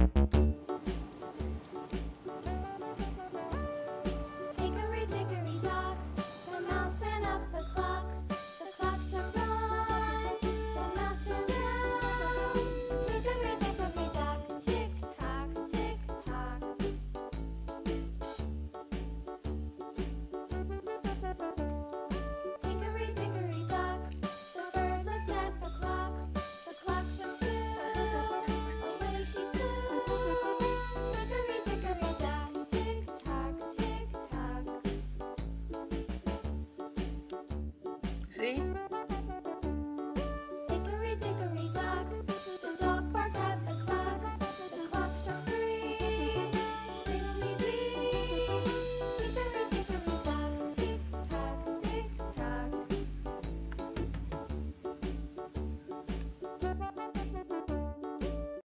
Hickory dickory dock, the mouse ran up the clock. The clock struck one, the mouse ran down. Hickory dickory dock, tick tock, tick tock. Hickory dickory dock, the bird looked at the clock. The clock struck two, away she flew. Hickory dickory dock, tick tock, tick tock. See?